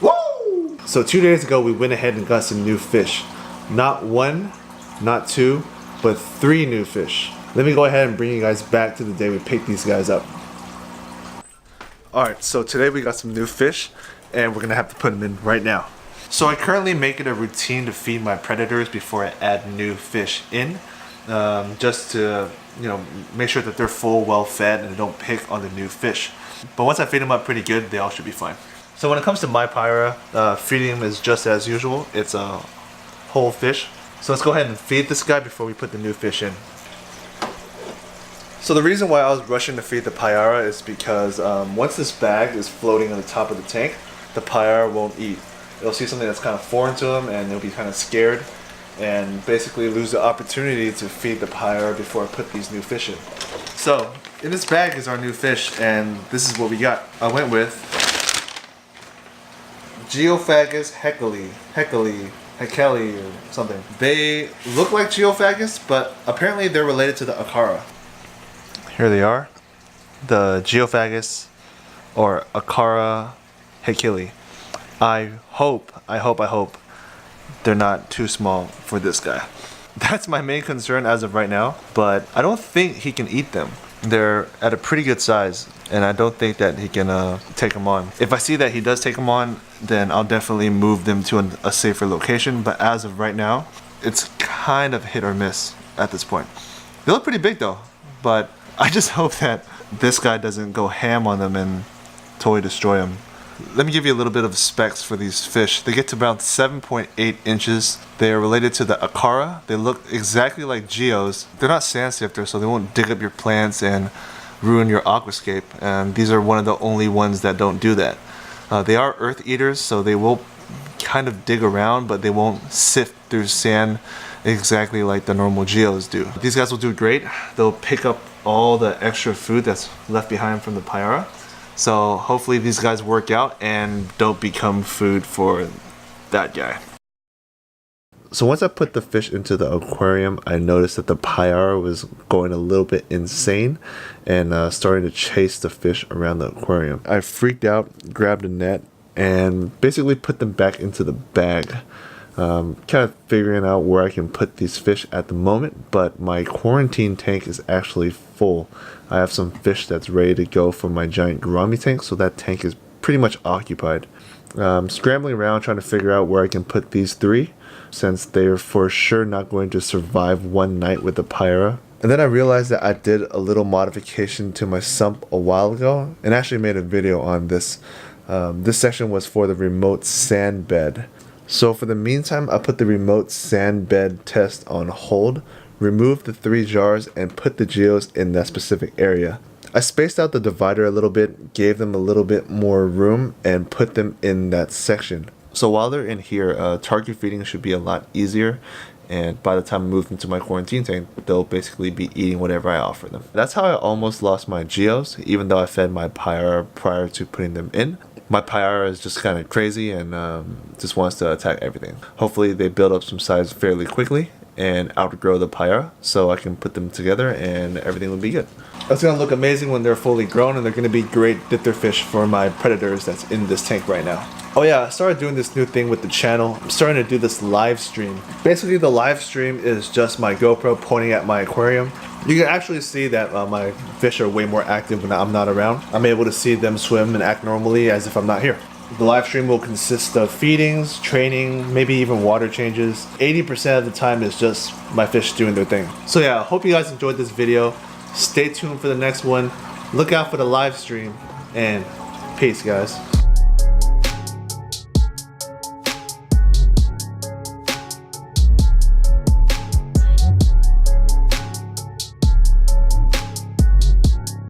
Woo! So 2 days ago we went ahead and got some new fish. Not one, not two, but 3 new fish. Let me go ahead and bring you guys back to the day we picked these guys up. Alright, so today we got some new fish and we're gonna have to put them in right now. So I currently make it a routine to feed my predators before I add new fish in. Just to, make sure that they're full, well fed, and they don't pick on the new fish. But once I feed them up pretty good, they all should be fine. So when it comes to my Payara, feeding them is just as usual. It's a whole fish. So let's go ahead and feed this guy before we put the new fish in. So the reason why I was rushing to feed the Payara is because once this bag is floating on the top of the tank, the Payara won't eat. It'll see something that's kind of foreign to them and they'll be kind of scared and basically lose the opportunity to feed the Payara before I put these new fish in. So in this bag is our new fish and this is what we got. I went with Geophagus Heckelii or something. They look like Geophagus, but apparently they're related to the Aquarium. Here they are, the Geophagus or Aquarium Heckelii. I hope they're not too small for this guy. That's my main concern as of right now, but I don't think he can eat them. They're at a pretty good size and I don't think that he can take them on. If I see that he does take them on, then I'll definitely move them to a safer location, but as of right now, it's kind of hit or miss at this point. They look pretty big though, but I just hope that this guy doesn't go ham on them and totally destroy them. Let me give you a little bit of specs for these fish. They get to about 7.8 inches. They are related to the Aquarium. They look exactly like geos. They're not sand sifters, so they won't dig up your plants and ruin your aquascape. And these are one of the only ones that don't do that. They are earth eaters, so they will kind of dig around, but they won't sift through sand exactly like the normal geos do. These guys will do great. They'll pick up all the extra food that's left behind from the Payara. So hopefully these guys work out and don't become food for that guy. So once I put the fish into the aquarium, I noticed that the Payara was going a little bit insane and starting to chase the fish around the aquarium. I freaked out, grabbed a net, and basically put them back into the bag. Kind of figuring out where I can put these fish at the moment, but my quarantine tank is actually full. I have some fish that's ready to go for my giant gourami tank, so that tank is pretty much occupied. Scrambling around trying to figure out where I can put these 3, since they're for sure not going to survive one night with the Payara. And then I realized that I did a little modification to my sump a while ago, and actually made a video on this. This section was for the remote sand bed. So for the meantime, I put the remote sand bed test on hold, removed the 3 jars, and put the geos in that specific area. I spaced out the divider a little bit, gave them a little bit more room, and put them in that section. So while they're in here, target feeding should be a lot easier, and by the time I move them to my quarantine tank, they'll basically be eating whatever I offer them. That's how I almost lost my geos, even though I fed my Payara prior to putting them in. My Payara is just kind of crazy and just wants to attack everything. Hopefully they build up some size fairly quickly and outgrow the Payara so I can put them together and everything will be good. It's going to look amazing when they're fully grown, and they're going to be great dither fish for my predators that's in this tank right now. Oh yeah, I started doing this new thing with the channel. I'm starting to do this live stream. Basically the live stream is just my GoPro pointing at my aquarium. You can actually see that my fish are way more active when I'm not around. I'm able to see them swim and act normally as if I'm not here. The live stream will consist of feedings, training, maybe even water changes. 80% of the time is just my fish doing their thing. So yeah, I hope you guys enjoyed this video. Stay tuned for the next one. Look out for the live stream, and peace guys.